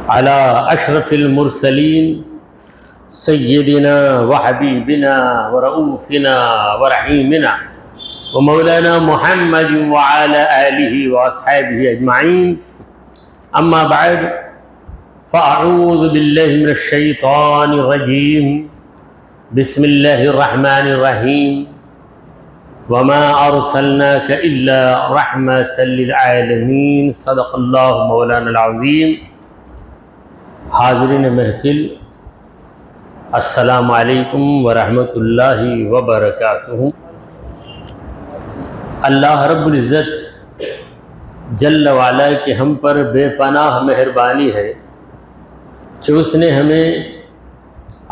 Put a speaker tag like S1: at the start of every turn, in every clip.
S1: على أشرف المرسلين سيدنا وحبيبنا ورؤوفنا ورحيمنا ومولانا محمد وعلى آله وأصحابه أجمعين. أما بعد فأعوذ بالله من الشيطان الرجيم. بسم الله الرحمن الرحيم. وما أرسلناك إلا رحمة للعالمين. صدق الله مولانا العظيم. حاضرین محفل، السلام علیکم ورحمۃ اللہ وبرکاتہ. اللہ رب العزت جل وعلا کی ہم پر بے پناہ مہربانی ہے کہ اس نے ہمیں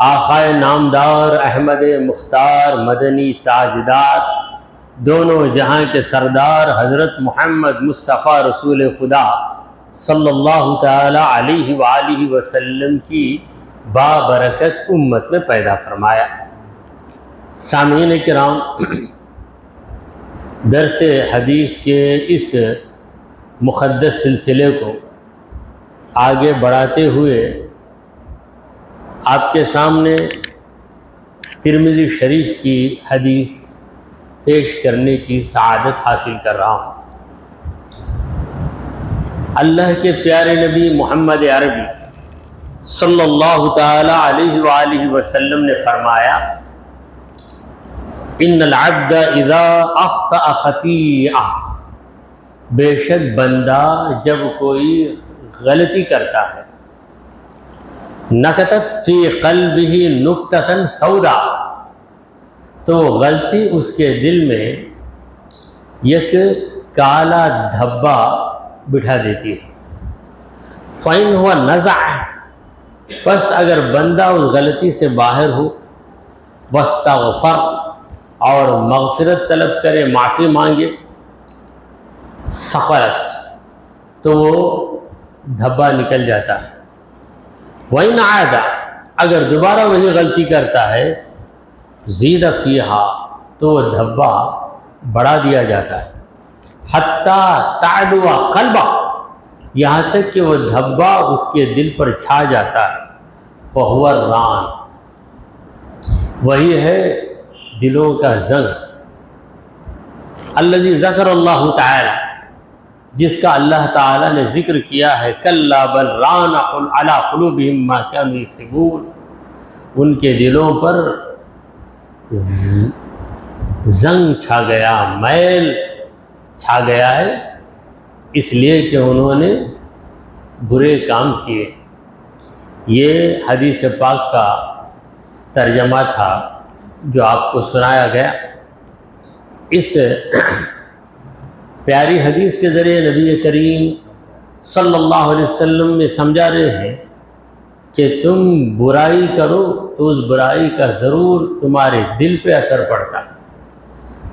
S1: آقائے نامدار احمد مختار مدنی تاجدار دونوں جہاں کے سردار حضرت محمد مصطفیٰ رسول خدا صلی اللہ تعالی علیہ وآلہ وسلم کی بابرکت امت میں پیدا فرمایا. سامعین کرام، درس حدیث کے اس مقدس سلسلے کو آگے بڑھاتے ہوئے آپ کے سامنے ترمذی شریف کی حدیث پیش کرنے کی سعادت حاصل کر رہا ہوں. اللہ کے پیارے نبی محمد عربی صلی اللہ تعالی علیہ وآلہ وسلم نے فرمایا، ان العبد اذا اخطأ خطیئہ، بے شک بندہ جب کوئی غلطی کرتا ہے، نکتت فی قلبہ نکتۃ سودا، تو غلطی اس کے دل میں ایک کالا دھبا بٹھا دیتی ہے. فَإِنْ هُوَ نَزَعَ، پس اگر بندہ اس غلطی سے باہر ہو، وَاسْتَغْفَرَ، اور مغفرت طلب کرے، معافی مانگے، سَخَرَتْ، تو وہ دھبا نکل جاتا ہے. وَإِنْ عَادَ، اگر دوبارہ وہی غلطی کرتا ہے، زِيدَ فِيهَا، تو وہ دھبا بڑھا دیا جاتا ہے. حتیٰ تعلو قلبہ، یہاں تک کہ وہ دھبا اس کے دل پر چھا جاتا ہے. فہو الران، وہی ہے دلوں کا زنگ. الذی ذکر اللہ تعالی، جس کا اللہ تعالی نے ذکر کیا ہے. کلا بل ران علی قلوبہم ما کانوا یکسبون، ان کے دلوں پر زنگ چھا گیا، میل چھا گیا ہے، اس لیے کہ انہوں نے برے کام کیے. یہ حدیث پاک کا ترجمہ تھا جو آپ کو سنایا گیا. اس پیاری حدیث کے ذریعے نبی کریم صلی اللہ علیہ وسلم نے سمجھا رہے ہیں کہ تم برائی کرو تو اس برائی کا ضرور تمہارے دل پہ اثر پڑتا ہے.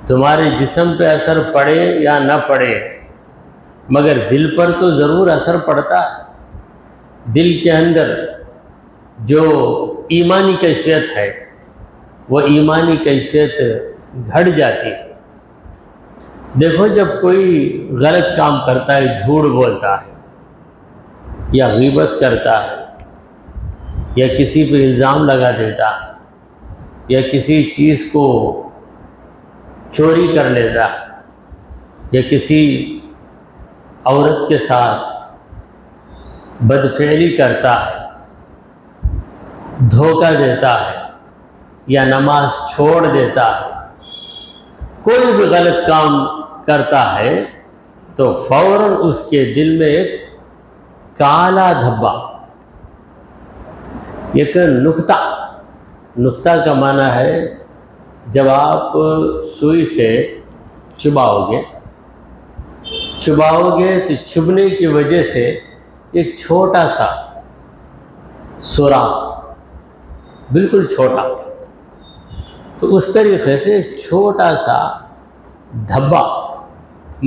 S1: تمہارے جسم پہ اثر پڑے یا نہ پڑے، مگر دل پر تو ضرور اثر پڑتا ہے. دل کے اندر جو ایمانی کیفیت ہے وہ ایمانی کیفیت گھٹ جاتی ہے. دیکھو، جب کوئی غلط کام کرتا ہے، جھوٹ بولتا ہے یا غیبت کرتا ہے یا کسی پہ الزام لگا دیتا ہے یا کسی چیز کو چوری کر لیتا ہے یا کسی عورت کے ساتھ بدفعلی کرتا ہے، دھوکہ دیتا ہے یا نماز چھوڑ دیتا ہے، کوئی بھی غلط کام کرتا ہے، تو فوراً اس کے دل میں ایک کالا دھبا، ایک نقطہ کا معنی ہے جب آپ سوئی سے چباؤ گے تو چبھنے کی وجہ سے ایک چھوٹا سا سوراخ، بالکل چھوٹا، تو اس طریقے سے ایک چھوٹا سا دھبا،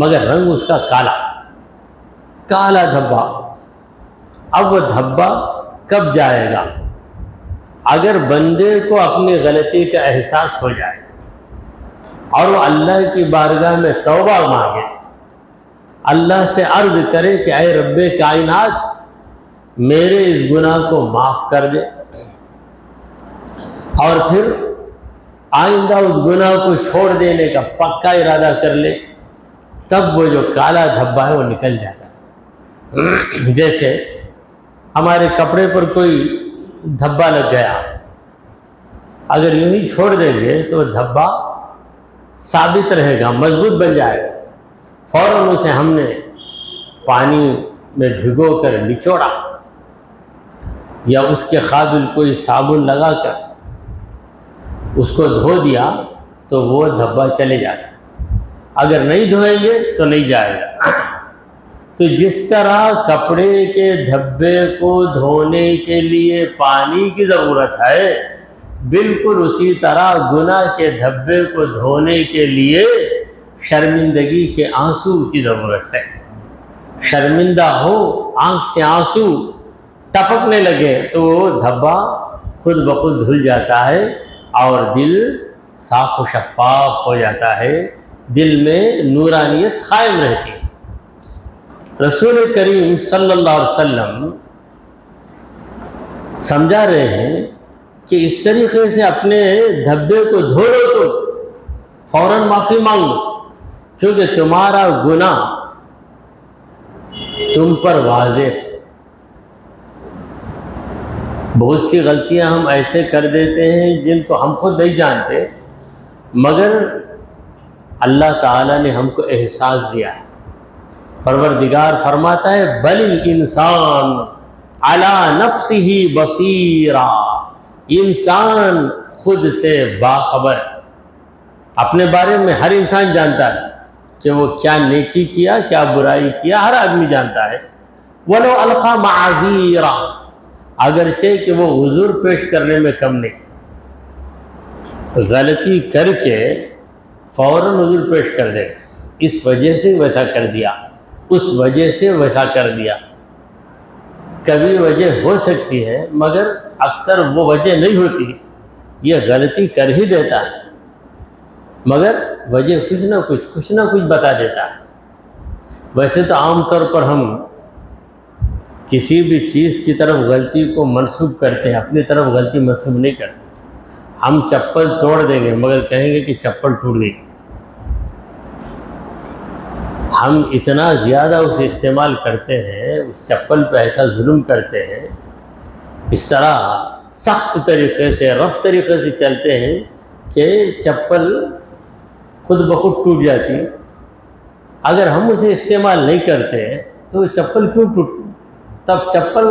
S1: مگر رنگ اس کا کالا دھبا. اب وہ دھبا کب جائے گا؟ اگر بندے کو اپنی غلطی کا احساس ہو جائے اور وہ اللہ کی بارگاہ میں توبہ مانگے، اللہ سے عرض کرے کہ اے رب کائنات، میرے اس گناہ کو معاف کر دے، اور پھر آئندہ اس گناہ کو چھوڑ دینے کا پکا ارادہ کر لے، تب وہ جو کالا دھبا ہے وہ نکل جاتا ہے۔ جیسے ہمارے کپڑے پر کوئی دھبا لگ گیا، اگر یوں ہی چھوڑ دیں گے تو وہ دھبا ثابت رہے گا، مضبوط بن جائے گا۔ فوراً اسے ہم نے پانی میں بھگو کر نچوڑا یا اس کے قابل کوئی صابن لگا کر اس کو دھو دیا تو وہ دھبا چلے جاتا ہے، اگر نہیں دھوئیں گے تو نہیں جائے گا۔ تو جس طرح کپڑے کے دھبے کو دھونے کے لیے پانی کی ضرورت ہے، بالکل اسی طرح گناہ کے دھبے کو دھونے کے لیے شرمندگی کے آنسو کی ضرورت ہے۔ شرمندہ ہو، آنکھ سے آنسو ٹپکنے لگے تو وہ دھبا خود بخود دھل جاتا ہے اور دل صاف و شفاف ہو جاتا ہے، دل میں نورانیت قائم رہتی ہے۔ رسول کریم صلی اللہ علیہ وسلم سمجھا رہے ہیں کہ اس طریقے سے اپنے دھبے کو دھو لو تو فوراً معافی مانگو، کیونکہ تمہارا گناہ تم پر واضح ہے۔ بہت سی غلطیاں ہم ایسے کر دیتے ہیں جن کو ہم خود نہیں جانتے، مگر اللہ تعالیٰ نے ہم کو احساس دیا ہے۔ پروردگار فرماتا ہے بل الانسان علی نفسہ بصیرا، انسان خود سے باخبر ہے۔ اپنے بارے میں ہر انسان جانتا ہے کہ وہ کیا نیکی کیا، کیا برائی کیا، ہر آدمی جانتا ہے۔ ولو القی معاذیرا، اگرچہ کہ وہ عذر پیش کرنے میں کم نہیں، غلطی کر کے فوراً عذر پیش کر دے، اس وجہ سے ویسا کر دیا، اس وجہ سے ویسا کر دیا۔ کبھی وجہ ہو سکتی ہے مگر اکثر وہ وجہ نہیں ہوتی، یہ غلطی کر ہی دیتا ہے مگر وجہ کچھ نہ کچھ بتا دیتا ہے۔ ویسے تو عام طور پر ہم کسی بھی چیز کی طرف غلطی کو منسوب کرتے ہیں، اپنی طرف غلطی منسوب نہیں کرتے۔ ہم چپل توڑ دیں گے مگر کہیں گے کہ چپل ٹوٹ گئی۔ ہم اتنا زیادہ اسے استعمال کرتے ہیں، اس چپل پہ ایسا ظلم کرتے ہیں، اس طرح سخت طریقے سے، رف طریقے سے چلتے ہیں کہ چپل خود بخود ٹوٹ جاتی۔ اگر ہم اسے استعمال نہیں کرتے تو چپل کیوں ٹوٹتی؟ تب چپل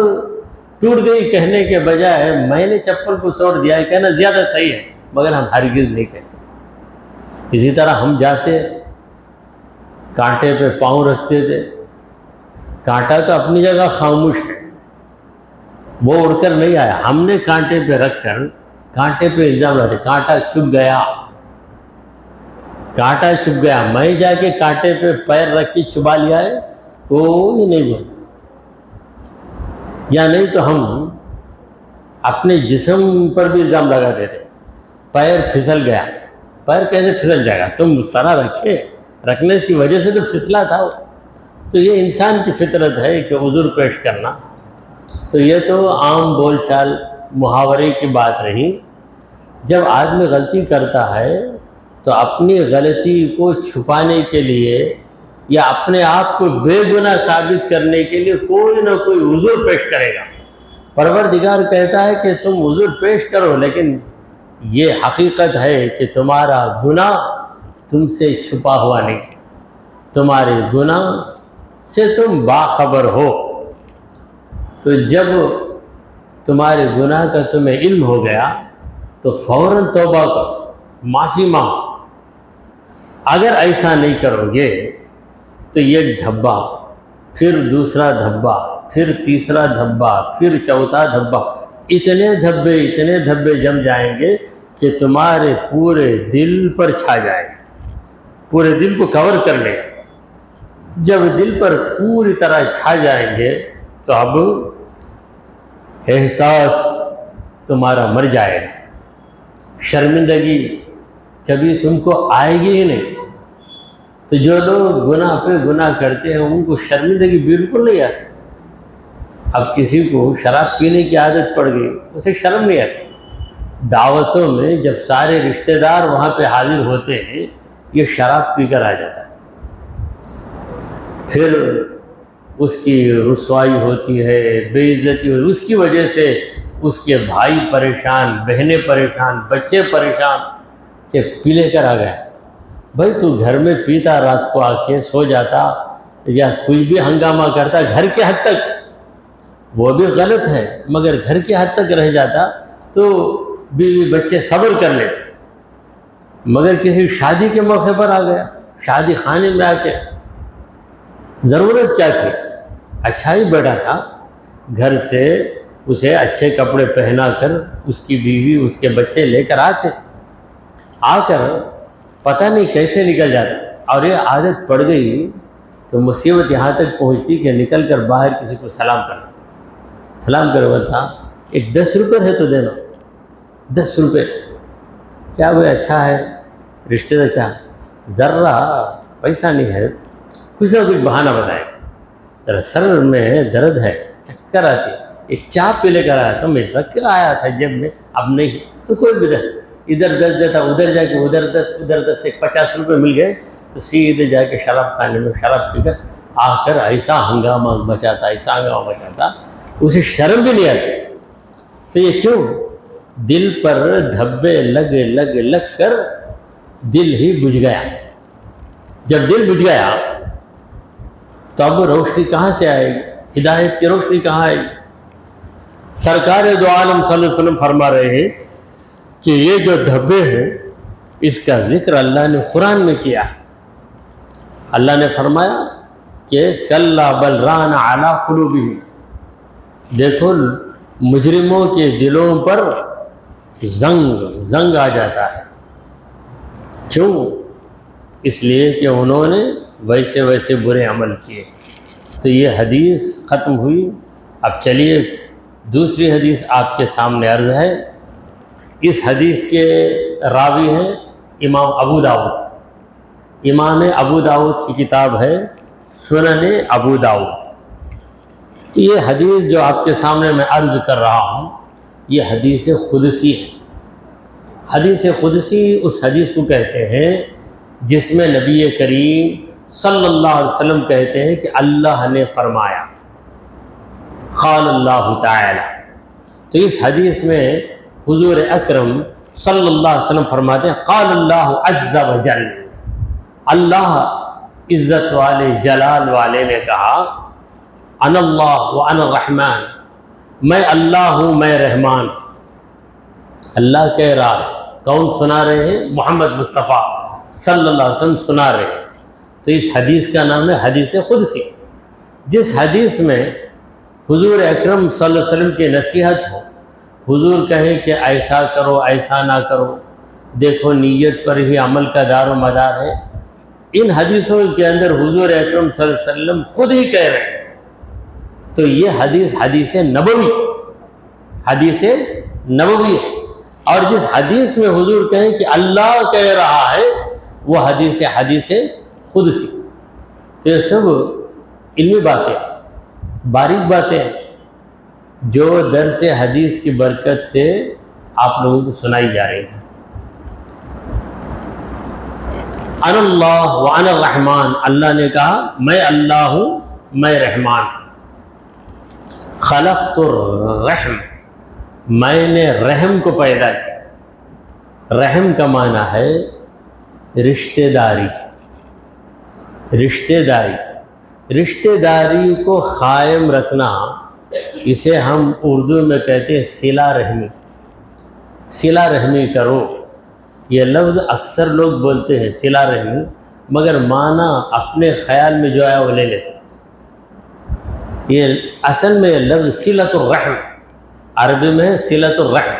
S1: ٹوٹ گئی کہنے کے بجائے میں نے چپل کو توڑ دیا ہے کہنا زیادہ صحیح ہے، مگر ہم ہرگز نہیں کہتے۔ اسی طرح ہم جاتے کانٹے پہ پاؤں رکھتے تھے، کانٹا تو اپنی جگہ خاموش ہے، وہ اڑ کر نہیں آیا، ہم نے کانٹے پہ رکھ کر کانٹے پہ الزام لگاتے، کانٹا چھپ گیا، کانٹا چھپ گیا، میں جا کے کانٹے پہ پیر رکھ کے چھپا لیا ہے، کوئی نہیں بول۔ یا نہیں تو ہم اپنے جسم پر بھی الزام لگاتے تھے، پیر پھسل گیا، پیر کیسے پھسل جائے گا، تم اس طرح رکھنے کی وجہ سے تو پھسلا تھا۔ تو یہ انسان کی فطرت ہے کہ عذر پیش کرنا۔ تو یہ تو عام بول چال محاورے کی بات رہی۔ جب آدمی غلطی کرتا ہے تو اپنی غلطی کو چھپانے کے لیے یا اپنے آپ کو بے گناہ ثابت کرنے کے لیے کوئی نہ کوئی عذر پیش کرے گا۔ پروردگار کہتا ہے کہ تم عذر پیش کرو، لیکن یہ حقیقت ہے کہ تمہارا گناہ تم سے چھپا ہوا نہیں، تمہارے گناہ سے تم باخبر ہو۔ تو جب تمہارے گناہ کا تمہیں علم ہو گیا تو فوراً توبہ کرو، معافی مانگو۔ اگر ایسا نہیں کرو گے تو یہ دھبا، پھر دوسرا دھبا، پھر تیسرا دھبا، پھر چوتھا دھبا، اتنے دھبے جم جائیں گے کہ تمہارے پورے دل پر چھا جائے گا، پورے دل کو کور کر لے۔ جب دل پر پوری طرح چھا جائیں گے تو اب احساس تمہارا مر جائے گا، شرمندگی کبھی تم کو آئے گی ہی نہیں۔ تو جو لوگ گناہ پہ گناہ کرتے ہیں ان کو شرمندگی بالکل نہیں آتی، اب کسی کو شراب پینے کی عادت پڑ گئی، اسے شرم نہیں آتی، دعوتوں میں جب سارے رشتہ دار وہاں پہ حاضر ہوتے ہیں یہ شراب پی کر آ جاتا ہے، پھر اس کی رسوائی ہوتی ہے، بے عزتی ہوتی ہے، اس کی وجہ سے اس کے بھائی پریشان، بہنیں پریشان، بچے پریشان کہ پی لے کر آ گیا۔ بھائی تو گھر میں پیتا، رات کو آ کے سو جاتا یا کوئی بھی ہنگامہ کرتا گھر کے حد تک، وہ بھی غلط ہے، مگر گھر کے حد تک رہ جاتا تو بیوی بچے صبر کر لیتے، مگر کسی شادی کے موقع پر آ گیا، شادی خانے میں آ کے، ضرورت کیا تھی؟ اچھا ہی بیٹھا تھا، گھر سے اسے اچھے کپڑے پہنا کر اس کی بیوی اس کے بچے لے کر آتے، آ کر پتہ نہیں کیسے نکل جاتا، اور یہ عادت پڑ گئی تو مصیبت یہاں تک پہنچتی کہ نکل کر باہر کسی کو سلام کرنا، سلام کرے بولتا ایک 10 روپے ہے تو دینا، 10 روپے کیا بھائی اچھا ہے رشتے دار، کیا ذرہ پیسہ نہیں ہے، کچھ نہ کچھ بہانہ بتائے، ذرا سر میں درد ہے، چکر آتی، ایک چائے پی لے کر آیا تھا، میں رکھ کے آیا تھا جب میں، اب نہیں تو کوئی بھی ادھر 10 دیتا، ادھر جا کے ادھر 10 ایک 50 روپے مل گئے تو سیدھے جا کے شراب خانے میں شراب پی کر آ کر ایسا ہنگامہ مچاتا، ایسا ہنگامہ مچاتا، اسے شرم بھی نہیں آتی۔ تو یہ کیوں؟ دل پر دھبے لگ کر دل ہی بجھ گیا، جب دل بجھ گیا تو اب روشنی کہاں سے آئے گی؟ ہدایت کی روشنی کہاں آئے گی؟ سرکار دو عالم صلی اللہ علیہ وسلم فرما رہے ہیں کہ یہ جو دھبے ہیں اس کا ذکر اللہ نے قرآن میں کیا، اللہ نے فرمایا کہ کلا بل ران علی قلوبہم، دیکھو مجرموں کے دلوں پر زنگ آ جاتا ہے، کیوں؟ اس لیے کہ انہوں نے ویسے برے عمل کیے۔ تو یہ حدیث ختم ہوئی، اب چلیے دوسری حدیث آپ کے سامنے عرض ہے۔ اس حدیث کے راوی ہیں امام ابو داؤد، امام ابو داؤد کی کتاب ہے سنن ابو داؤد۔ یہ حدیث جو آپ کے سامنے میں عرض کر رہا ہوں یہ حدیث قدسی ہے۔ حدیث قدسی اس حدیث کو کہتے ہیں جس میں نبی کریم صلی اللہ علیہ وسلم کہتے ہیں کہ اللہ نے فرمایا، قال اللہ تعالی۔ تو اس حدیث میں حضور اکرم صلی اللہ علیہ وسلم فرماتے ہیں قال اللہ عز و جل، اللہ عزت والے جلال والے نے کہا انا اللہ و انا الرحمن، میں اللہ ہوں میں رحمان۔ اللہ کہہ رہا ہے، کون سنا رہے ہیں؟ محمد مصطفیٰ صلی اللہ علیہ وسلم سنا رہے ہیں۔ تو اس حدیث کا نام ہے حدیث قدسی، جس حدیث میں حضور اکرم صلی اللہ علیہ وسلم کی نصیحت ہو، حضور کہیں کہ ایسا کرو ایسا نہ کرو، دیکھو نیت پر ہی عمل کا دار و مدار ہے۔ ان حدیثوں کے اندر حضور اکرم صلی اللہ علیہ وسلم خود ہی کہہ رہے ہیں، تو یہ حدیث نبوی ہے۔ اور جس حدیث میں حضور کہیں کہ اللہ کہہ رہا ہے وہ حدیث قدسی۔ تو یہ سب علمی باتیں، باریک باتیں ہیں جو درس حدیث کی برکت سے آپ لوگوں کو سنائی جا رہی ہیں۔ انا اللہ و انا الرحمن، اللہ نے کہا میں اللہ ہوں میں رحمان۔ خلقت الرحم، میں نے رحم کو پیدا کیا۔ رحم کا معنی ہے رشتہ داری، رشتہ داری کو قائم رکھنا، اسے ہم اردو میں کہتے ہیں صلہ رحمی۔ صلہ رحمی کرو، یہ لفظ اکثر لوگ بولتے ہیں صلہ رحمی، مگر معنی اپنے خیال میں جو آیا وہ لے لیتے۔ یہ اصل میں لفظ صلۃ الرحم، عربی میں ہے صلۃ الرحم،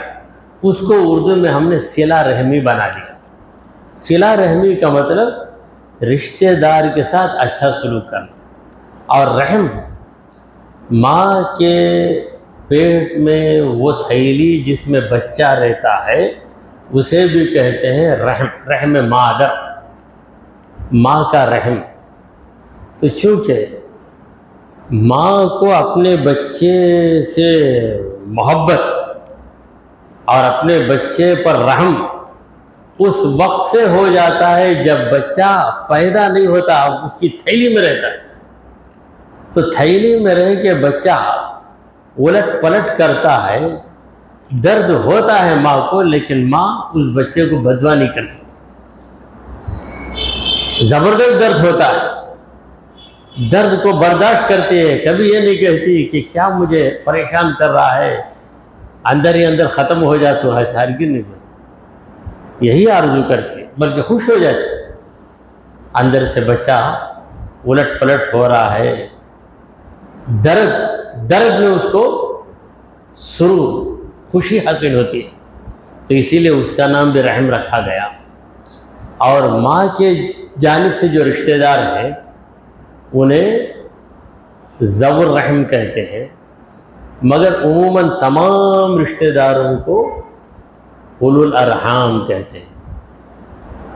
S1: اس کو اردو میں ہم نے صلہ رحمی بنا دیا۔ صلہ رحمی کا مطلب رشتہ دار کے ساتھ اچھا سلوک کرنا۔ اور رحم، ماں کے پیٹ میں وہ تھیلی جس میں بچہ رہتا ہے اسے بھی کہتے ہیں رحم مادر، ماں کا رحم۔ تو چونکہ ماں کو اپنے بچے سے محبت اور اپنے بچے پر رحم اس وقت سے ہو جاتا ہے جب بچہ پیدا نہیں ہوتا، اس کی تھیلی میں رہتا ہے۔ تو تھیلی میں رہ کے بچہ الٹ پلٹ کرتا ہے، درد ہوتا ہے ماں کو، لیکن ماں اس بچے کو بدوا نہیں کرتی۔ زبردست درد ہوتا ہے، درد کو برداشت کرتی ہے، کبھی یہ نہیں کہتی کہ کیا مجھے پریشان کر رہا ہے، اندر ہی اندر ختم ہو جاتا ہے، ہرگز نہیں ہوتی، یہی آرزو کرتی ہے، بلکہ خوش ہو جاتی ہے۔ اندر سے بچہ الٹ پلٹ ہو رہا ہے، درد میں اس کو سرور، خوشی حاصل ہوتی ہے، تو اسی لیے اس کا نام بھی رحم رکھا گیا۔ اور ماں کے جانب سے جو رشتہ دار ہیں انہیں ذو الرحم کہتے ہیں، مگر عموماً تمام رشتہ داروں کو اولو الارحام کہتے ہیں۔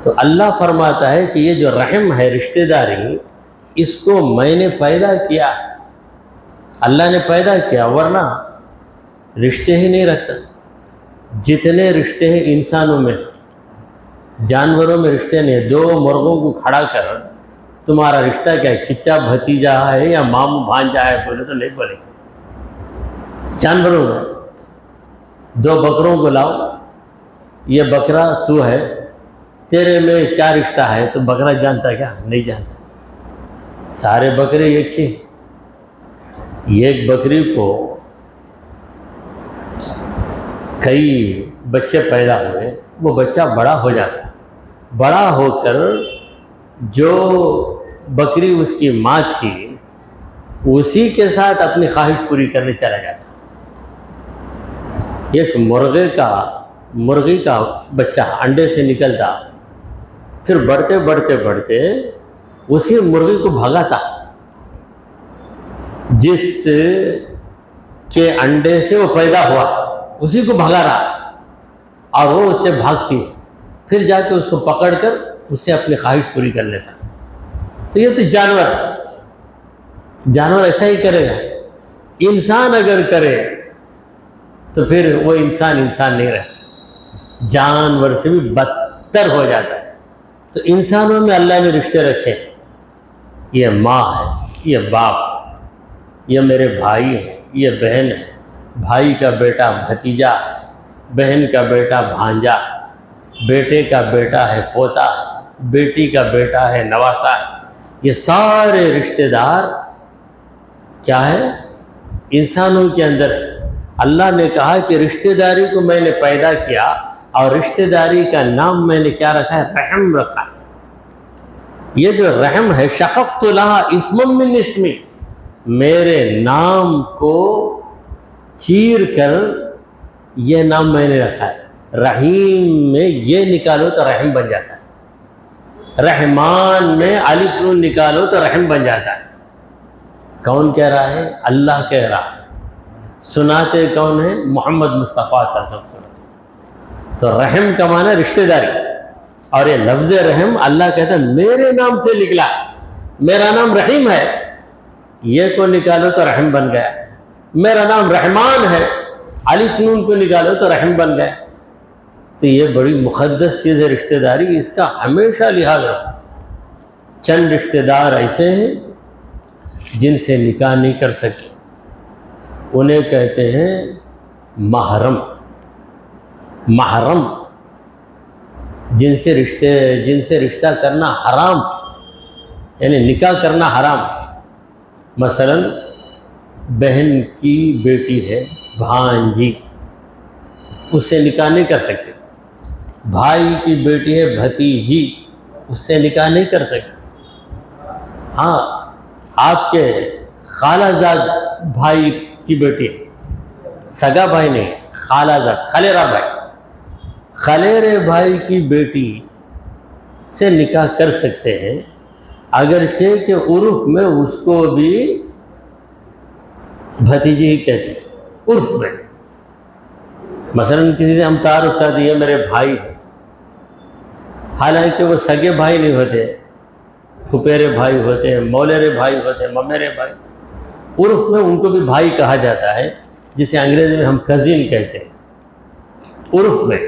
S1: تو اللہ فرماتا ہے کہ یہ جو رحم ہے، رشتہ داری، اس کو میں نے پیدا کیا، اللہ نے پیدا کیا، ورنہ رشتے ہی نہیں رکھتا۔ جتنے رشتے ہیں انسانوں میں، جانوروں میں رشتے نہیں۔ دو مرغوں کو کھڑا کر تمہارا رشتہ کیا ہے، چچا بھتیجا ہے یا ماموں بھانجا ہے بولے تو نہیں بولے۔ جانوروں میں دو بکروں کو لاؤ، یہ بکرا تو ہے، تیرے میں کیا رشتہ ہے، تو بکرا جانتا کیا؟ نہیں جانتا۔ سارے بکرے ایک ہی، ایک بکری کو کئی بچے پیدا ہوئے، وہ بچہ بڑا ہو جاتا، بڑا ہو کر جو بکری اس کی ماں تھی اسی کے ساتھ اپنی خواہش پوری کرنے چلا جاتا۔ ایک مرغی کا بچہ انڈے سے نکلتا، پھر بڑھتے بڑھتے بڑھتے اسی مرغی کو بھگاتا، جس کے انڈے سے وہ پیدا ہوا اسی کو بھگا رہا، اور وہ اس سے بھاگتی، پھر جا کے اس کو پکڑ کر اس سے اپنی خواہش پوری کر لیتا۔ تو یہ تو جانور ایسا ہی کرے گا۔ انسان اگر کرے تو پھر وہ انسان نہیں رہتا، جانور سے بھی بدتر ہو جاتا ہے۔ تو انسانوں میں اللہ نے رشتے رکھے، یہ ماں ہے، یہ باپ ہے، یہ میرے بھائی ہے، یہ بہن ہے، بھائی کا بیٹا بھتیجا ہے، بہن کا بیٹا بھانجا ہے، بیٹے کا بیٹا ہے پوتا ہے، بیٹی کا بیٹا ہے نواسا ہے۔ یہ سارے رشتہ دار کیا ہے؟ انسانوں کے اندر ہے۔ اللہ نے کہا کہ رشتہ داری کو میں نے پیدا کیا، اور رشتہ داری کا نام میں نے کیا رکھا ہے؟ رحم رکھا ہے۔ یہ جو رحم ہے، شققت لہا اسم من اسمی، میرے نام کو چیر کر یہ نام میں نے رکھا ہے۔ رحیم میں یہ نکالو تو رحم بن جاتا ہے، رحمان میں الف نون نکالو تو رحم بن جاتا ہے۔ کون کہہ رہا ہے؟ اللہ کہہ رہا ہے۔ سناتے کون ہیں؟ محمد مصطفیٰ صلی اللہ علیہ وسلم۔ تو رحم کا معنی رشتہ داری، اور یہ لفظ رحم اللہ کہتا ہے میرے نام سے نکلا، میرا نام رحیم ہے، یہ کو نکالو تو رحم بن گیا۔ میرا نام رحمان ہے، الف نون کو نکالو تو رحم بن گیا۔ تو یہ بڑی مقدس چیز ہے رشتہ داری، اس کا ہمیشہ لحاظ رکھو۔ چند رشتہ دار ایسے ہیں جن سے نکاح نہیں کر سکتے، انہیں کہتے ہیں محرم۔ جن سے رشتہ کرنا حرام، یعنی نکاح کرنا حرام۔ مثلا بہن کی بیٹی ہے بھانجی، اس سے نکاح نہیں کر سکتے۔ بھائی کی بیٹی ہے بھتیجی، اس سے نکاح نہیں کر سکتے۔ ہاں، آپ کے خالہ زاد بھائی کی بیٹی ہے، سگا بھائی نہیں، خالہ زاد، خلیرہ بھائی، خلیرے بھائی کی بیٹی سے نکاح کر سکتے ہیں، اگرچہ کہ عرف میں اس کو بھی بھتیجی ہی کہتے ہیں، عرف میں۔ مثلا کسی سے ہم تعارف کر دیے میرے بھائی ہیں، حالانکہ وہ سگے بھائی نہیں ہوتے، پھپیرے بھائی ہوتے ہیں، مولیرے بھائی ہوتے ہیں، ممیرے بھائی، عرف میں ان کو بھی بھائی کہا جاتا ہے، جسے انگریزی میں ہم کزن کہتے ہیں عرف میں،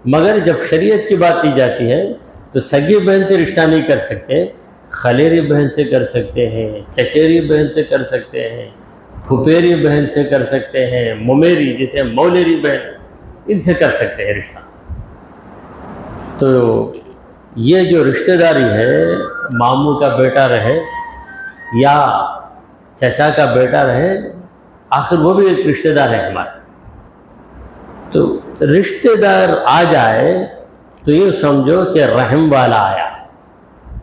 S1: مگر جب شریعت کی بات کی جاتی ہے تو سگی بہن سے رشتہ نہیں کر سکتے، خلیری بہن سے کر سکتے ہیں، چچیری بہن سے کر سکتے ہیں، پھپھیری بہن سے کر سکتے ہیں، ممیری جسے مولیری بہن، ان سے کر سکتے ہیں رشتہ۔ تو یہ جو رشتہ داری ہے، ماموں کا بیٹا رہے یا چچا کا بیٹا رہے، آخر وہ بھی ایک رشتہ دار ہے ہمارا۔ تو رشتہ دار آ جائے تو یہ سمجھو کہ رحم والا آیا،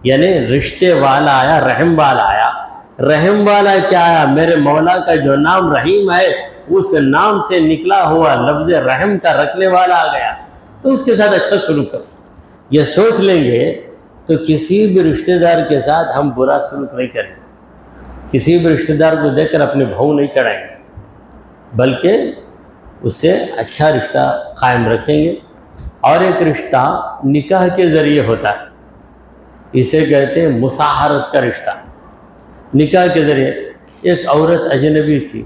S1: یعنی رشتے والا آیا، رحم والا آیا۔ رحم والا کیا آیا؟ میرے مولا کا جو نام رحیم ہے، اس نام سے نکلا ہوا لفظ رحم کا رکھنے والا آ گیا، تو اس کے ساتھ اچھا سلوک کرو۔ یہ سوچ لیں گے تو کسی بھی رشتہ دار کے ساتھ ہم برا سلوک نہیں کریں گے، کسی بھی رشتہ دار کو دیکھ کر اپنے بھاؤ نہیں چڑھائیں گے، بلکہ اس سے اچھا رشتہ قائم رکھیں گے۔ اور ایک رشتہ نکاح کے ذریعے ہوتا ہے، اسے کہتے ہیں مصاہرت کا رشتہ۔ نکاح کے ذریعے ایک عورت اجنبی تھی،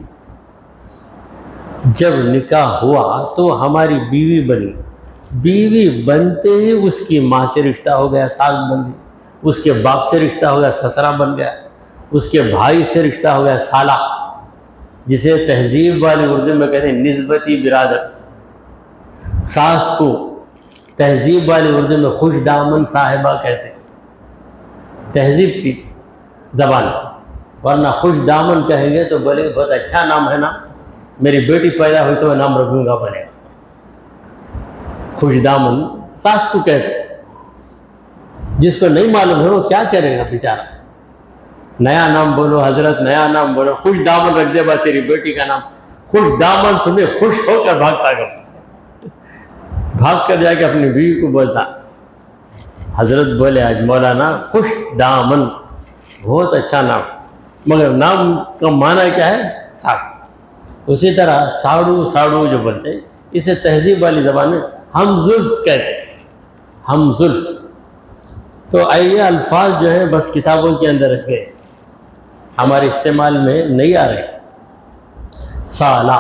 S1: جب نکاح ہوا تو ہماری بیوی بنی، بیوی بنتے ہی اس کی ماں سے رشتہ ہو گیا، ساس بن گئی، اس کے باپ سے رشتہ ہو گیا، سسرا بن گیا، اس کے بھائی سے رشتہ ہو گیا، سالہ، جسے تہذیب والی اردو میں کہتے ہیں نسبتی برادر۔ ساس کو تہذیب والی اردو میں خوش دامن صاحبہ کہتے ہیں، تہذیب کی زبان، ورنہ خوش دامن کہیں گے تو بولے بہت اچھا نام ہے نا، میری بیٹی پیدا ہوئی تو وہ نام رکھوں گا بنے گا۔ خوش دامن ساس کو کہتے ہیں، جس کو نہیں معلوم ہے وہ کیا کرے گا بیچارہ، نیا نام بولو حضرت، نیا نام بولو، خوش دامن رکھ دے با تیری بیٹی کا نام، خوش دامن سنے خوش ہو کر بھاگتا کر، بھاگ کر جا کے اپنی بیوی کو بولتا، حضرت بولے آج مولانا خوش دامن، بہت اچھا نام، مگر نام کا معنی کیا ہے؟ ساس۔ اسی طرح ساڑو، ساڑو جو بولتے ہیں، اسے تہذیب والی زبان میں ہم زلف کہتے ہیں، ہم زلف۔ تو یہ الفاظ جو ہیں بس کتابوں کے اندر رہ گئے، ہمارے استعمال میں نہیں آ رہے۔ سالہ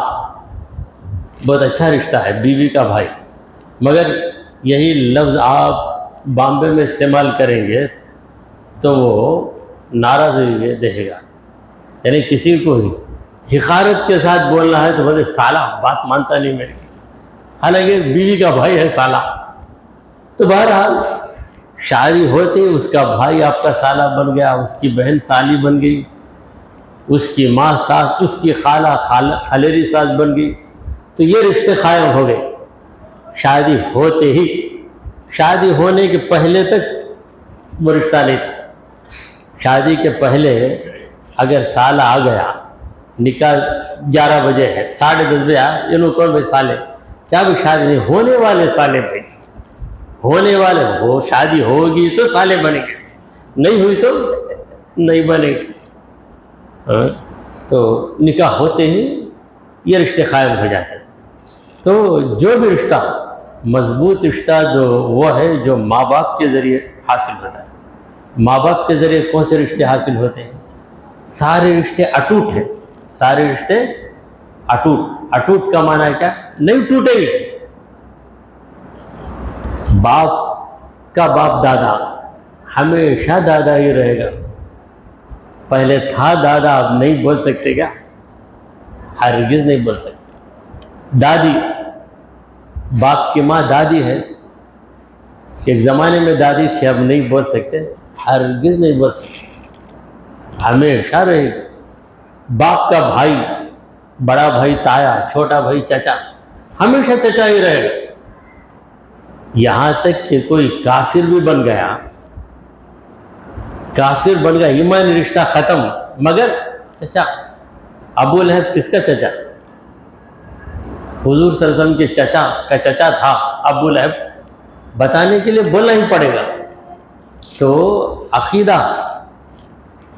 S1: بہت اچھا رشتہ ہے، بیوی کا بھائی، مگر یہی لفظ آپ بامبے میں استعمال کریں گے تو وہ ناراض ہوئے دیکھے گا، یعنی کسی کو ہی حقارت کے ساتھ بولنا ہے تو بولے سالہ، بات مانتا نہیں میری، حالانکہ بیوی کا بھائی ہے سالہ۔ تو بہرحال شادی ہوتی اس کا بھائی آپ کا سالہ بن گیا، اس کی بہن سالی بن گئی، اس کی ماں ساس، اس کی خالہ خلیری ساس بن گئی، تو یہ رشتے قائم ہو گئے شادی ہوتے ہی۔ شادی ہونے کے پہلے تک وہ رشتہ نہیں تھا، شادی کے پہلے اگر سالہ آ گیا، نکاح 11 بجے ہے، 10:30 بجے آیا، یہ لوگ کون بھائی سالے، کیا بھی شادی نہیں ہونے والے سالے بھائی، ہونے والے ہو، شادی ہوگی تو سالے بنیں گے، نہیں ہوئی تو نہیں بنے گی۔ تو نکاح ہوتے ہی یہ رشتے قائم ہو جاتے ہیں۔ تو جو بھی رشتہ مضبوط رشتہ جو وہ ہے جو ماں باپ کے ذریعے حاصل ہوتا ہے۔ ماں باپ کے ذریعے کون سے رشتے حاصل ہوتے ہیں؟ سارے رشتے اٹوٹ ہیں، سارے رشتے اٹوٹ۔ اٹوٹ کا معنی ہے کیا؟ نہیں ٹوٹے گی۔ باپ کا باپ دادا ہمیشہ دادا ہی رہے گا، پہلے تھا دادا اب نہیں بول سکتے کیا؟ ہرگز نہیں بول سکتے۔ دادی، باپ کی ماں دادی ہے، ایک زمانے میں دادی تھی، اب نہیں بول سکتے، ہرگز نہیں بول سکتے، ہمیشہ رہے گا۔ باپ کا بھائی، بڑا بھائی تایا، چھوٹا بھائی چچا، ہمیشہ چچا ہی رہے گا، یہاں تک کہ کوئی کافر بھی بن گیا، کافر بن گیا، ایمانی رشتہ ختم، مگر چچا۔ ابو لہب کس کا چچا؟ حضور صلی اللہ علیہ وسلم کے چچا کا چچا تھا ابو لہب، بتانے کے لیے بولنا ہی پڑے گا۔ تو عقیدہ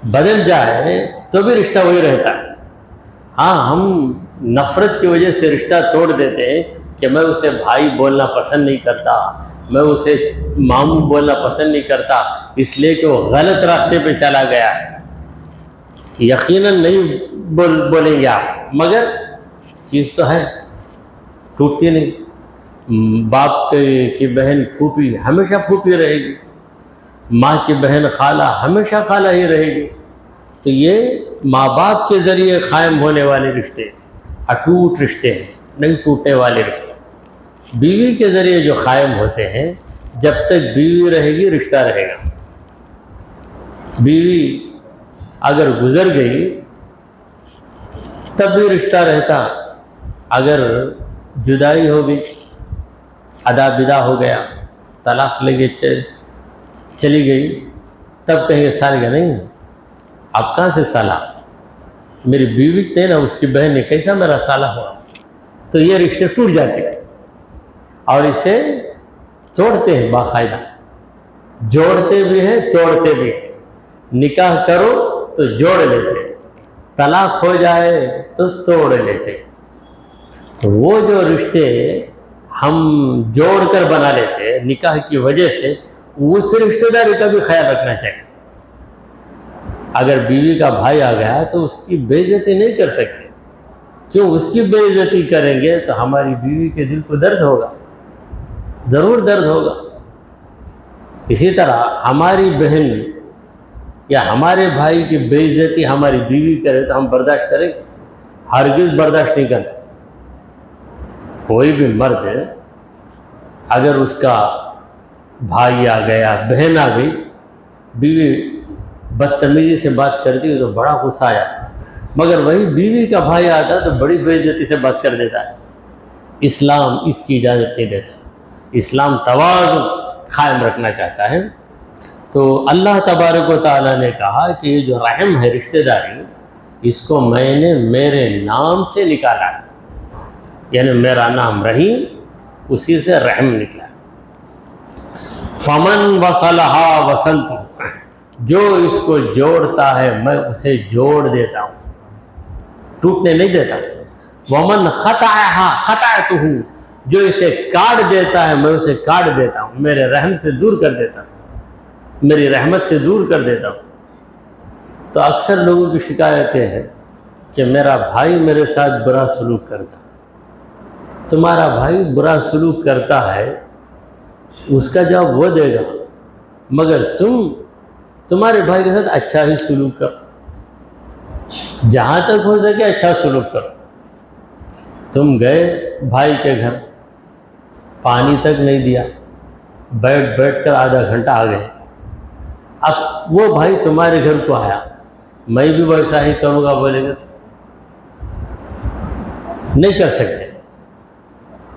S1: بدل جائے تو بھی رشتہ وہی رہتا ہے۔ ہاں، ہم نفرت کی وجہ سے رشتہ توڑ دیتے ہیں کہ میں اسے بھائی بولنا پسند نہیں کرتا، میں اسے ماموں بولنا پسند نہیں کرتا، اس لیے کہ وہ غلط راستے پہ چلا گیا ہے۔ یقیناً نہیں بولیں گے آپ، مگر چیز تو ہے، ٹوٹتی نہیں۔ باپ کی بہن پھوپھی ہمیشہ پھوپھی رہے گی، ماں کی بہن خالہ ہمیشہ خالہ ہی رہے گی۔ تو یہ ماں باپ کے ذریعے قائم ہونے والے رشتے اٹوٹ رشتے ہیں، نہیں ٹوٹنے والے رشتے۔ بیوی کے ذریعے جو قائم ہوتے ہیں، جب تک بیوی رہے گی رشتہ رہے گا۔ بیوی اگر گزر گئی تب بھی رشتہ رہتا، اگر جدائی ہو گئی، ادا بدا ہو گیا، طلاق لے کے چلی گئی، تب کہیں سال گیا نہیں، آپ کہاں سے سالہ؟ میری بیوی تھے نا، اس کی بہن نے کیسا میرا سالہ ہوا؟ تو یہ رشتے ٹوٹ جاتے ہیں اور اسے توڑتے ہیں، باقاعدہ جوڑتے بھی ہیں توڑتے بھی ہیں۔ نکاح کرو تو جوڑ لیتے، طلاق ہو جائے تو توڑ لیتے۔ تو وہ جو رشتے ہم جوڑ کر بنا لیتے ہیں نکاح کی وجہ سے، اس رشتہ داری کا بھی خیال رکھنا چاہیے۔ اگر بیوی کا بھائی آ گیا تو اس کی بے عزتی نہیں کر سکتے، کیوں؟ اس کی بے عزتی کریں گے تو ہماری بیوی کے دل کو درد ہوگا، ضرور درد ہوگا۔ اسی طرح ہماری بہن یا ہمارے بھائی کی بے عزتی ہماری بیوی کرے تو ہم برداشت کریں گے؟ ہرگز برداشت نہیں کرتے۔ کوئی بھی مرد اگر اس کا بھائی آ گیا، بہن آ گئی، بیوی بدتمیزی سے بات کرتی ہے تو بڑا غصہ آ جاتا ہے، مگر وہی بیوی کا بھائی آتا ہے تو بڑی بے عزتی سے بات کر دیتا ہے۔ اسلام اس کی اجازت نہیں دیتا، اسلام توازن قائم رکھنا چاہتا ہے۔ تو اللہ تبارک و تعالیٰ نے کہا کہ یہ جو رحم ہے، رشتہ داری، اس کو میں نے میرے نام سے نکالا ہے، یعنی میرا نام رحیم، اسی سے رحم نکلا ہے۔ فمن وصلها وصلت، جو اس کو جوڑتا ہے میں اسے جوڑ دیتا ہوں، ٹوٹنے نہیں دیتا۔ ومن قطعها قطعته، جو اسے کاٹ دیتا ہے میں اسے کاٹ دیتا ہوں، میرے رحم سے دور کر دیتا ہوں، میری رحمت سے دور کر دیتا ہوں۔ تو اکثر لوگوں کی شکایتیں ہیں کہ میرا بھائی میرے ساتھ برا سلوک کرتا ہے۔ تمہارا بھائی برا سلوک کرتا ہے، اس کا جواب وہ دے گا، مگر تمہارے بھائی کے ساتھ اچھا ہی سلوک کرو، جہاں تک ہو سکے اچھا سلوک کرو۔ تم گئے بھائی کے گھر، پانی تک نہیں دیا، بیٹھ کر آدھا گھنٹہ آ گئے، اب وہ بھائی تمہارے گھر کو آیا، میں بھی ویسا ہی کروں گا بولے گا تو نہیں کر سکتے۔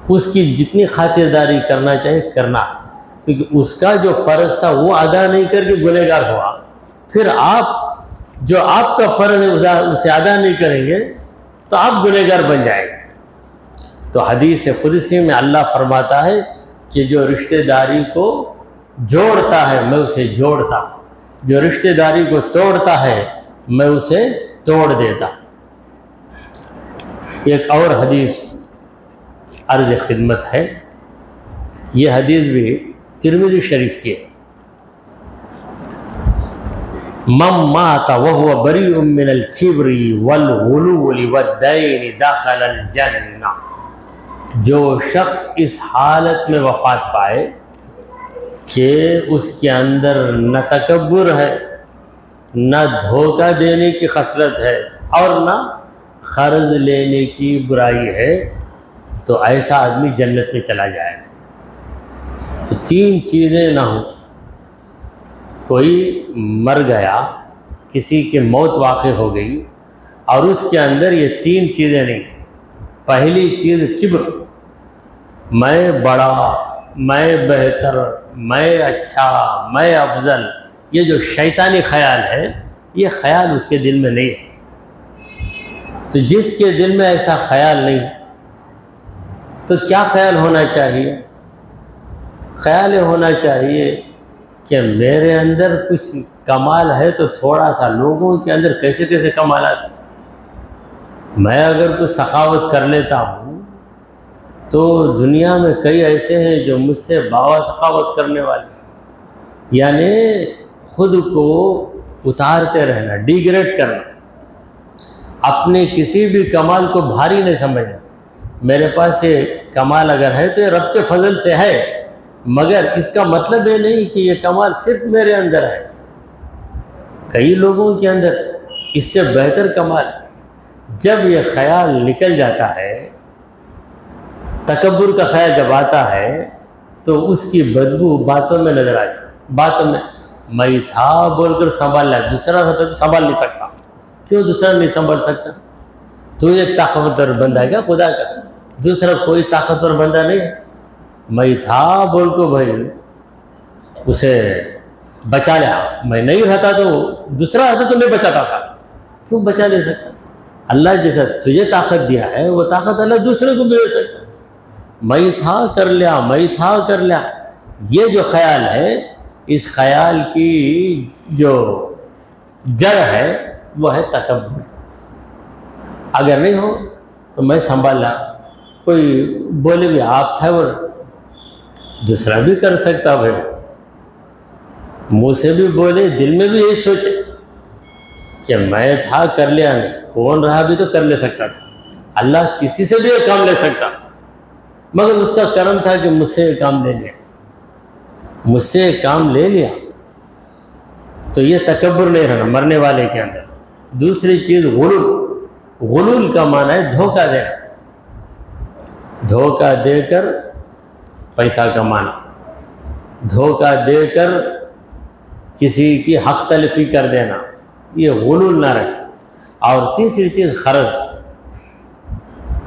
S1: اس کی جتنی خاطرداری کرنا چاہیے کرنا، کیونکہ اس کا جو فرض تھا وہ ادا نہیں کر کے گنہگار ہوا، پھر آپ جو آپ کا فرض ہے اسے ادا نہیں کریں گے تو آپ گنہگار بن جائیں گے۔ تو حدیث قدسی میں اللہ فرماتا ہے کہ جو رشتہ داری کو جوڑتا ہے میں اسے جوڑتا ہوں، جو رشتہ داری کو توڑتا ہے میں اسے توڑ دیتا۔ ایک اور حدیث عرض خدمت ہے، یہ حدیث بھی ترمذی شریف کی ہے۔ من مات وهو بريء من الكبر والغلول والدين دخل الجنہ، جو شخص اس حالت میں وفات پائے کہ اس کے اندر نہ تکبر ہے، نہ دھوکہ دینے کی خصلت ہے، اور نہ قرض لینے کی برائی ہے، تو ایسا آدمی جنت میں چلا جائے۔ تو تین چیزیں نہ ہوں، کوئی مر گیا، کسی کی موت واقع ہو گئی اور اس کے اندر یہ تین چیزیں نہیں۔ پہلی چیز کبر، میں بڑا، میں بہتر، میں اچھا، میں افضل، یہ جو شیطانی خیال ہے یہ خیال اس کے دل میں نہیں ہے۔ تو جس کے دل میں ایسا خیال نہیں تو کیا خیال ہونا چاہیے؟ خیال یہ ہونا چاہیے کہ میرے اندر کچھ کمال ہے تو تھوڑا سا لوگوں کے اندر کیسے کیسے کمالات ہیں۔ میں اگر کچھ سخاوت کر لیتا ہوں تو دنیا میں کئی ایسے ہیں جو مجھ سے باوا سخاوت کرنے والے، یعنی خود کو اتارتے رہنا، ڈیگریڈ کرنا، اپنے کسی بھی کمال کو بھاری نہیں سمجھنا. میرے پاس یہ کمال اگر ہے تو یہ رب کے فضل سے ہے، مگر اس کا مطلب یہ نہیں کہ یہ کمال صرف میرے اندر ہے. کئی لوگوں کے اندر اس سے بہتر کمال. جب یہ خیال نکل جاتا ہے، تکبر کا خیال جب آتا ہے تو اس کی بدبو باتوں میں نظر آتی. باتوں میں تھا بول کر سنبھال لیا، دوسرا ہوتا تو سنبھال نہیں سکتا. کیوں دوسرا نہیں سنبھال سکتا؟ تو ایک طاقتور بندہ ہے کیا خدا کا؟ دوسرا کوئی طاقتور بندہ نہیں ہے. میں تھا بول کو بھائی اسے بچا لیا، میں نہیں رہتا تو دوسرا رہتا تو میں بچاتا تھا. کیوں بچا لے سکتا؟ اللہ جیسا تجھے طاقت دیا ہے وہ طاقت اللہ دوسرے کو بھی دے سکتا. میں تھا کر لیا، میں تھا کر لیا. یہ جو خیال ہے، اس خیال کی جو جڑ ہے وہ ہے تکبر. اگر نہیں ہو تو میں سنبھالا، کوئی بولے بھی آپ تھا، وہ دوسرا بھی کر سکتا. بھائی منہ سے بھی بولے، دل میں بھی یہی سوچے کہ میں تھا کر لیا. کون رہا بھی تو کر لے سکتا تھا. اللہ کسی سے بھی یہ کام لے سکتا، مگر اس کا کرم تھا کہ مجھ سے یہ کام لے لیا. مجھ سے یہ کام لے لیا تو یہ تکبر نہیں رہنا مرنے والے کے اندر. دوسری چیز غلول. غلول کا معنی ہے دھوکہ دینا. دھوکہ دے کر پیسہ کمانا، دھوکہ دے کر کسی کی حق تلفی کر دینا، یہ غلول نہ رہے. اور تیسری چیز قرض.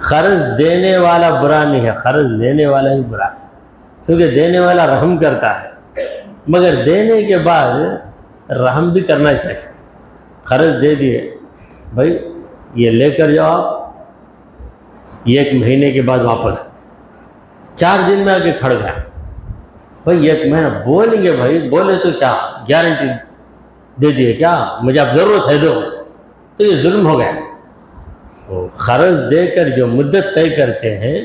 S1: قرض دینے والا برا نہیں ہے، قرض لینے والا ہی برا ہے. کیونکہ دینے والا رحم کرتا ہے، مگر دینے کے بعد رحم بھی کرنا چاہیے. قرض دے دیے، بھائی یہ لے کر جاؤ آپ، 1 مہینے کے بعد واپس. 4 دن میں آ کے کھڑ گیا، بھائی 1 مہینہ بولیں گے، بھائی بولے تو کیا گارنٹی دے دیے کیا مجھے اب ضرورت ہے دو، تو یہ ظلم ہو گیا. تو قرض دے کر جو مدت طے کرتے ہیں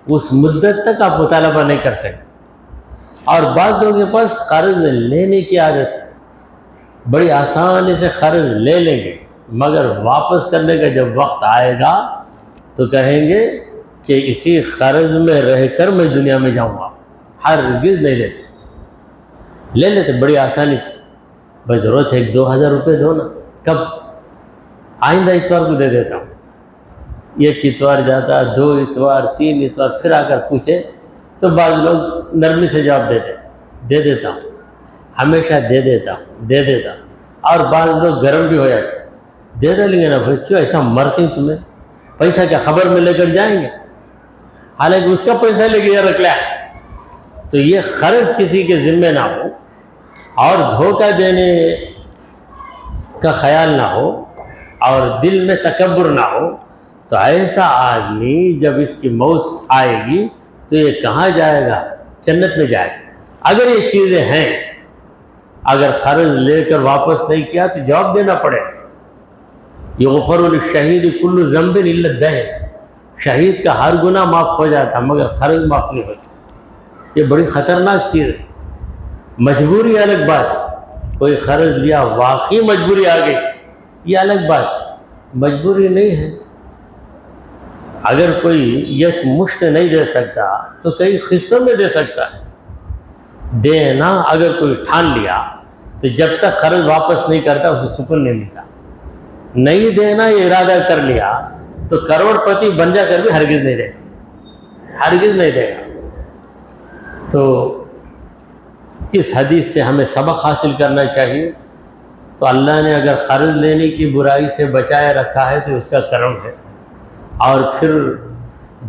S1: اس مدت تک آپ مطالبہ نہیں کر سکتے. اور بعض لوگوں کے پاس قرض لینے کی عادت ہے، بڑی آسانی سے قرض لے لیں گے، مگر واپس کرنے کا جب وقت آئے گا تو کہیں گے کہ اسی قرض میں رہ کر میں دنیا میں جاؤں گا. ہرگز نہیں لیتے. لے لیتے بڑی آسانی سے، بس ضرورت ہے 2,000 روپے دو نا. کب؟ آئندہ اتوار کو دے دیتا ہوں. 1 اتوار جاتا، 2 اتوار، 3 اتوار، پھر آ کر پوچھے تو بعض لوگ نرمی سے جواب دیتے، دے دیتا ہوں، ہمیشہ دے دیتا ہوں، دے دیتا ہوں. اور بعض لوگ گرم بھی ہو جاتے، دے دیں گے نا بھائی، کیوں ایسا مرتے ہیں تمہیں؟ پیسہ کیا خبر میں لے کر جائیں گے؟ حالانکہ اس کا پیسہ لے کے یہ رکھ لیا. تو یہ قرض کسی کے ذمے نہ ہو اور دھوکہ دینے کا خیال نہ ہو اور دل میں تکبر نہ ہو، تو ایسا آدمی جب اس کی موت آئے گی تو یہ کہاں جائے گا؟ جنت میں جائے گا. اگر یہ چیزیں ہیں، اگر قرض لے کر واپس نہیں کیا تو جواب دینا پڑے. یغفر للشہید کل ذنب الا الدین. شہید کا ہر گناہ معاف ہو جاتا مگر قرض معاف نہیں ہوتا. یہ بڑی خطرناک چیز ہے. مجبوری الگ بات ہے، کوئی قرض لیا واقعی مجبوری آ گئی، یہ الگ بات ہے. مجبوری نہیں ہے. اگر کوئی یک مشت نہیں دے سکتا تو کئی قسطوں میں دے سکتا ہے. دینا اگر کوئی ٹھان لیا تو جب تک قرض واپس نہیں کرتا اسے سکون نہیں ملتا. نہیں دینا یہ ارادہ کر لیا تو کروڑ پتی بن جا کر بھی ہرگز نہیں دے گا، ہرگز نہیں دے گا. تو اس حدیث سے ہمیں سبق حاصل کرنا چاہیے. تو اللہ نے اگر قرض لینے کی برائی سے بچائے رکھا ہے تو اس کا کرم ہے، اور پھر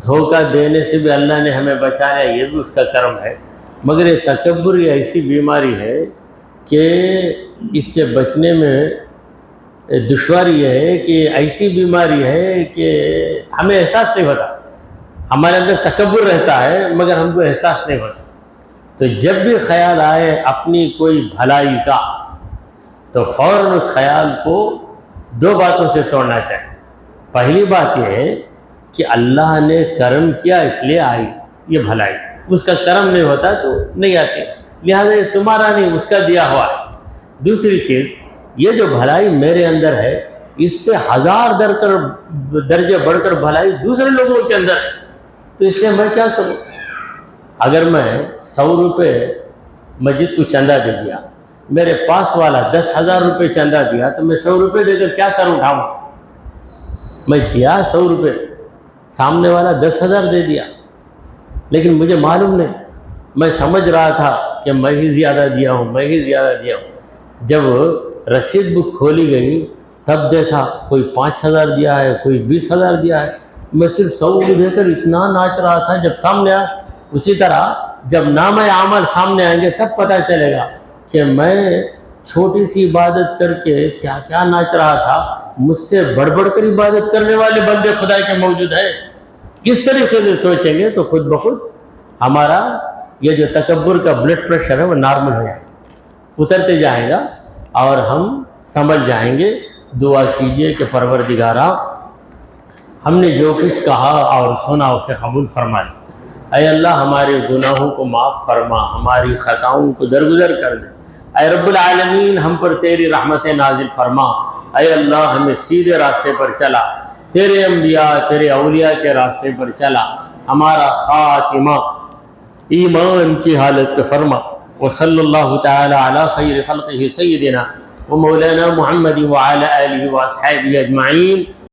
S1: دھوکہ دینے سے بھی اللہ نے ہمیں بچایا، یہ بھی اس کا کرم ہے. مگر یہ تکبر یہ ایسی بیماری ہے کہ اس سے بچنے میں دشواری یہ ہے کہ ایسی بیماری ہے کہ ہمیں احساس نہیں ہوتا. ہمارے اندر تکبر رہتا ہے مگر ہم کو احساس نہیں ہوتا. تو جب بھی خیال آئے اپنی کوئی بھلائی کا تو فوراً اس خیال کو 2 باتوں سے توڑنا چاہیے. پہلی بات یہ ہے کہ اللہ نے کرم کیا اس لیے آئی یہ بھلائی، اس کا کرم نہیں ہوتا تو نہیں آتی، لہٰذا یہ تمہارا نہیں اس کا دیا ہوا ہے. دوسری چیز، یہ جو بھلائی میرے اندر ہے اس سے 1000 درجے بڑھ کر بھلائی دوسرے لوگوں کے اندر ہے. تو اس لیے میں کیا کروں؟ اگر میں 100 روپے مسجد کو چندہ دے دیا، میرے پاس والا 10,000 روپے چندہ دیا، تو میں 100 روپے دے کر کیا سر اٹھاؤں؟ میں دیا 100 روپے، سامنے والا 10,000 دے دیا، لیکن مجھے معلوم نہیں، میں سمجھ رہا تھا کہ میں ہی زیادہ دیا ہوں، میں ہی زیادہ دیا ہوں. جب رسید بک کھولی گئی تب دیکھا کوئی 5,000 دیا ہے، کوئی 20,000 دیا ہے. میں صرف 100 دے کر اتنا ناچ رہا تھا. جب سامنے آیا، اسی طرح جب نام اعمال سامنے آئیں گے تب پتہ چلے گا کہ میں چھوٹی سی عبادت کر کے کیا کیا ناچ رہا تھا. مجھ سے بڑھ بڑھ کر عبادت کرنے والے بندے خدا کے موجود ہیں. اس طریقے سے سوچیں گے تو خود بخود ہمارا یہ جو تکبر کا بلڈ پریشر ہے وہ نارمل ہو جائے، اترتے جائے گا، اور ہم سمجھ جائیں گے. دعا کیجئے کہ پروردگارا، ہم نے جو کچھ کہا اور سنا اسے قبول فرما لے. اے اللہ ہمارے گناہوں کو معاف فرما، ہماری خطاؤں کو درگزر کر دے. اے رب العالمین ہم پر تیری رحمت نازل فرما. اے اللہ ہمیں سیدھے راستے پر چلا، تیرے انبیاء تیرے اولیاء کے راستے پر چلا، ہمارا خاتمہ ایمان کی حالت فرما. وصلی اللہ تعالی علی خیر خلقہ سیدنا ومولانا محمد وعلی آلہ واصحابہ اجمعین.